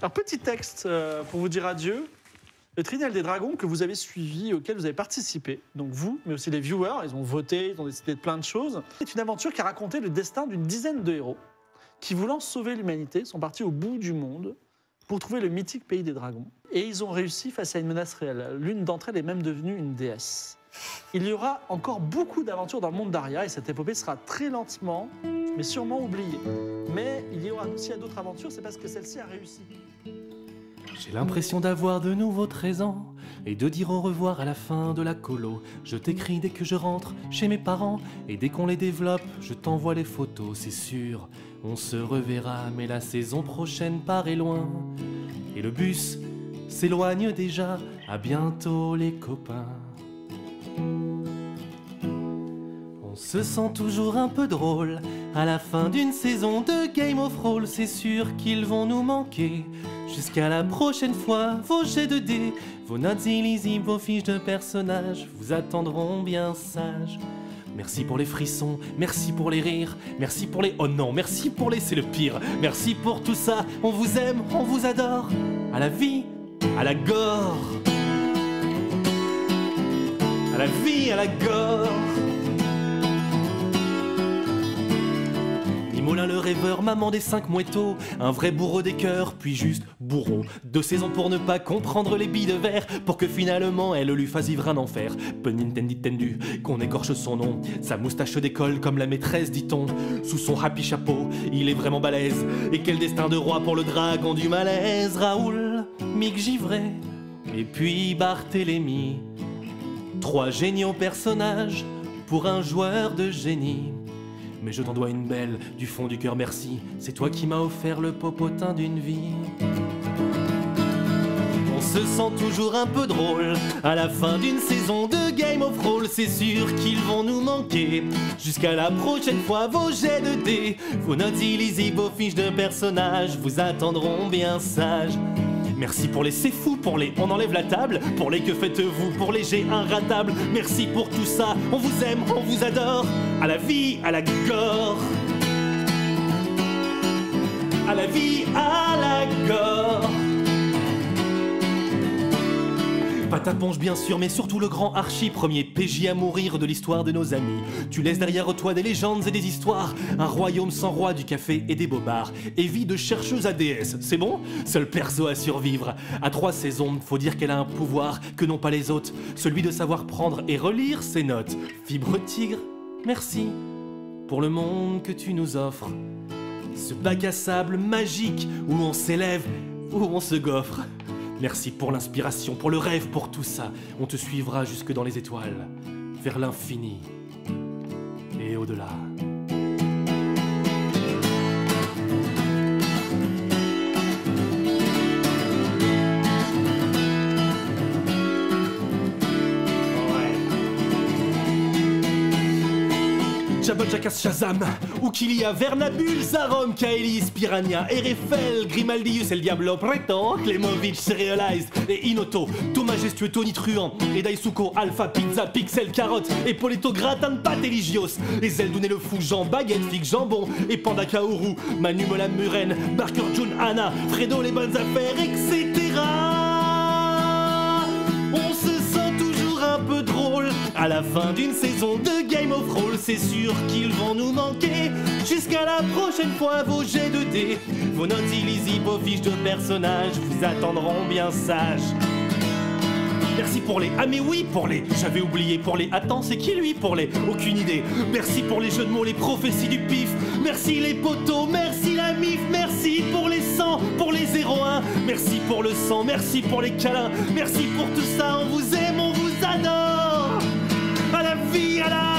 Alors, petit texte pour vous dire adieu. Le Tribunal des Dragons que vous avez suivi, auquel vous avez participé, donc vous, mais aussi les viewers, ils ont voté, ils ont décidé de plein de choses. C'est une aventure qui a raconté le destin d'une dizaine de héros qui, voulant sauver l'humanité, sont partis au bout du monde pour trouver le mythique pays des dragons. Et ils ont réussi face à une menace réelle. L'une d'entre elles est même devenue une déesse. Il y aura encore beaucoup d'aventures dans le monde d'Aria et cette épopée sera très lentement, mais sûrement oubliée. Mais il y aura aussi d'autres aventures, c'est parce que celle-ci a réussi. J'ai l'impression d'avoir de nouveau 13 ans et de dire au revoir à la fin de la colo. Je t'écris dès que je rentre chez mes parents et dès qu'on les développe, je t'envoie les photos, c'est sûr. On se reverra, mais la saison prochaine paraît loin. Et le bus s'éloigne déjà, à bientôt les copains. On se sent toujours un peu drôle à la fin d'une saison de Game of Thrones. C'est sûr qu'ils vont nous manquer. Jusqu'à la prochaine fois, vos jets de dés, vos notes illisibles, vos fiches de personnages vous attendront bien sages. Merci pour les frissons, merci pour les rires, merci pour les oh non, merci pour les c'est le pire. Merci pour tout ça, on vous aime, on vous adore. À la vie, à la gore. À la vie, à la gore. Mimola le rêveur, maman des 5 mouettos, un vrai bourreau des cœurs, puis juste bourron. 2 saisons pour ne pas comprendre les billes de verre, pour que finalement elle lui fasse vivre un enfer. Pun intendu, qu'on écorche son nom. Sa moustache décolle comme la maîtresse, dit-on. Sous son happy chapeau, il est vraiment balèze. Et quel destin de roi pour le dragon du malaise. Raoul, Mick Givray, et puis Barthélemy. 3 géniaux personnages pour un joueur de génie. Mais je t'en dois une belle, du fond du cœur merci. C'est toi qui m'as offert le popotin d'une vie. On se sent toujours un peu drôle à la fin d'une saison de Game of Thrones. C'est sûr qu'ils vont nous manquer. Jusqu'à la prochaine fois, vos jets de dés, vos notes illisibles, vos fiches de personnages vous attendront bien sages. Merci pour les c'est fou, pour les on enlève la table, pour les que faites-vous, pour les jets inratables. Merci pour tout ça, on vous aime, on vous adore. À la vie, à la gore. À la vie, à la gore. Pataponge bien sûr, mais surtout le grand Archie, premier PJ à mourir de l'histoire de nos amis. Tu laisses derrière toi des légendes et des histoires, un royaume sans roi, du café et des bobards, et vie de chercheuse à déesse. C'est bon? Seul perso à survivre. À 3 saisons, faut dire qu'elle a un pouvoir que n'ont pas les autres, celui de savoir prendre et relire ses notes. Fibre tigre, merci pour le monde que tu nous offres. Ce bac à sable magique où on s'élève, où on se gaufre. Merci pour l'inspiration, pour le rêve, pour tout ça. On te suivra jusque dans les étoiles, vers l'infini et au-delà. Jabot, Jackass, Shazam, Oukilia, Vernabule, Zarom, Kaelis, Piranha, Erefel, Grimaldius, El Diablo, Preto, Klemovic, Serialized et Inoto, Tout Majestueux, Tony Truant, et Daisuko, Alpha, Pizza, Pixel, Carotte, et Polito, Gratin de pâte, Eligios, et Zeldoun et le Fou, Jean, Baguette, Fig, Jambon, et Panda Kaoru, Manu, Mola, Muren, Barker, June, Anna, Fredo, les bonnes affaires, etc. On se sent toujours un peu drôle à la fin d'une saison de Game of Thrones. C'est sûr qu'ils vont nous manquer. Jusqu'à la prochaine fois, vos jets de dés, vos notes illisibles, vos fiches de personnages vous attendront bien sages. Merci pour les ah mais oui, pour les j'avais oublié, pour les attends c'est qui lui, pour les aucune idée. Merci pour les jeux de mots, les prophéties du pif. Merci les poteaux, merci la mif. Merci pour les 100, pour les 01. Merci pour le sang, merci pour les câlins. Merci pour tout ça, on vous aime, on vous adore. À la vie, à la